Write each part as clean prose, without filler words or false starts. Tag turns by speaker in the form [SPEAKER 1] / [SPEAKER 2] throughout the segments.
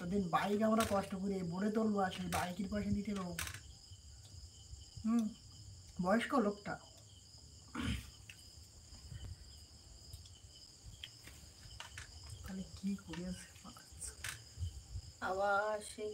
[SPEAKER 1] এতদিন বাইক আমরা কষ্ট করে ভরে তুলবো আর সেই বাইকের পয়সা দিতে দেবো। বয়স্ক লোকটা তাহলে কি করেছে
[SPEAKER 2] আবার সেই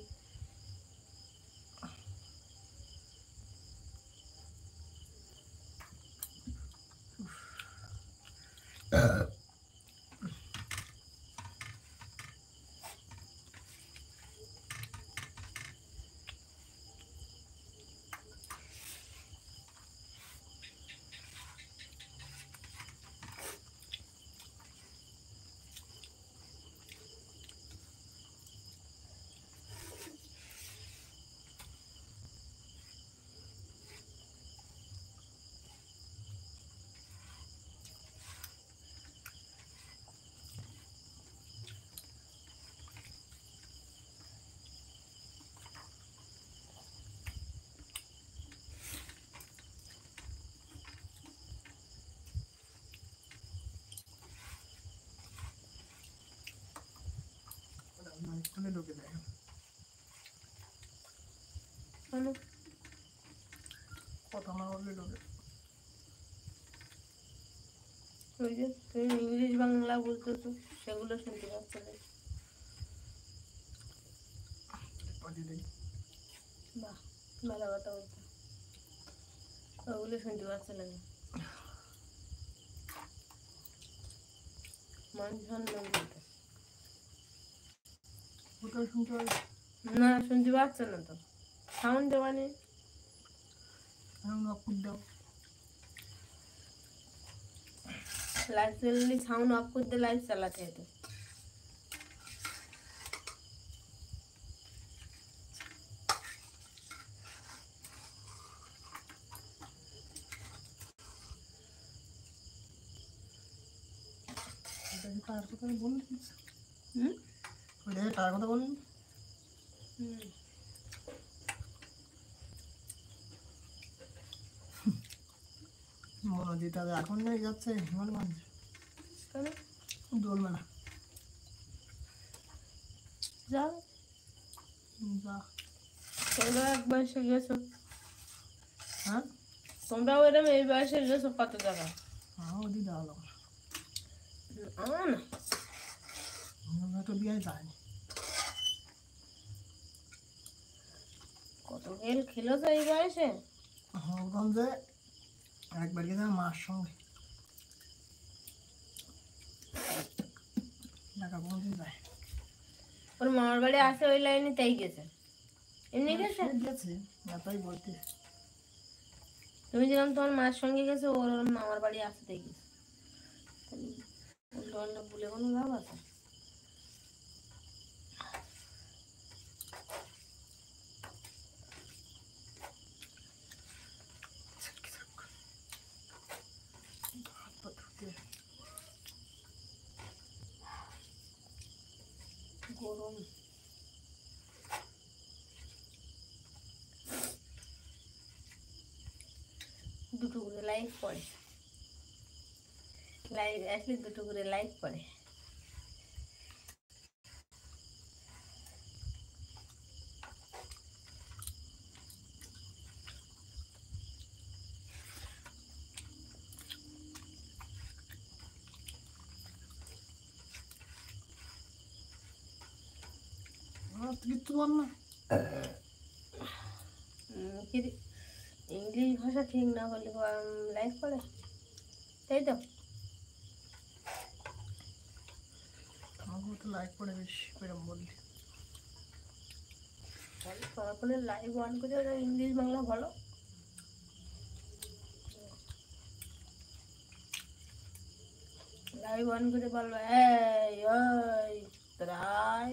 [SPEAKER 1] স্কুলে ঢুকে যায় কথা না বললে ঢুকে।
[SPEAKER 2] ওই যে তুমি ইংলিশ বাংলা বলতেছো সেগুলো শুনতে পাচ্ছ না। বাহ ভালো কথা বলছো, ওগুলো শুনতে পাচ্ছ না। মান সম্মান বলতে না, শুনতে পাচ্ছ না তো, সাউন্ড দেওয়া নেই। লাইভ চালালে সাউন্ড অফ করতে লাইভ চালাতে হতো।
[SPEAKER 1] টাকার কথা বলুন, টাকার কথা বলুন। মনোজিৎ এখন নেই যাচ্ছে হিমালগঞ্জ দোল মেলা।
[SPEAKER 2] যাও, তোমরা এক বয়সে গেছো।
[SPEAKER 1] হ্যাঁ
[SPEAKER 2] তোমরাও এরকম এই বয়সে গেছো কত জায়গা।
[SPEAKER 1] ওদি যাওয়া
[SPEAKER 2] না
[SPEAKER 1] তো বিয়ে যায়নি।
[SPEAKER 2] কত খেল খেলেছো এই বয়সে।
[SPEAKER 1] হলগঞ্জে একবার গেছে মার সঙ্গে, ঢাকা কোনদিন যায়।
[SPEAKER 2] ওর মামার বাড়ি আছে ওই লাইনে, তাই গেছে। এমনি গেছে
[SPEAKER 1] গেছে তাই বলতে।
[SPEAKER 2] তুমি যেরকম তোমার মার সঙ্গে গেছো, ওর মামার বাড়ি আছে তাই গেছে। বলে কোনো লাভ আছে। গরম দুটো করে লাইক পড়ে, লাইভ আসলে দুটো করে লাইক পড়ে।
[SPEAKER 1] কিছু বল না,
[SPEAKER 2] ইংলিশ ভাষা ঠিক না বললে লাইক পড়ে, তাই তো।
[SPEAKER 1] আমাকে তো লাইক পড়ে বেশি করে বললি।
[SPEAKER 2] তারপরে লাইভ অন করে ওরা ইংলিশ বাংলা বলো। লাইভ অন করে বলবো এই ওই তোরাই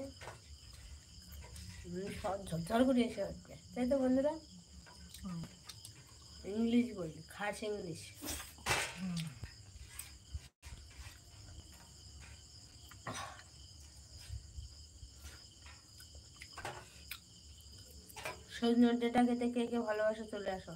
[SPEAKER 2] সব ঝরঝর করে এসে উঠবে, তাই তো বন্ধুরা। ইংলিশ বলি, খাস ইংলিশ। সজনের ডেটা খেতে কে কে ভালোবাসে চলে আসো।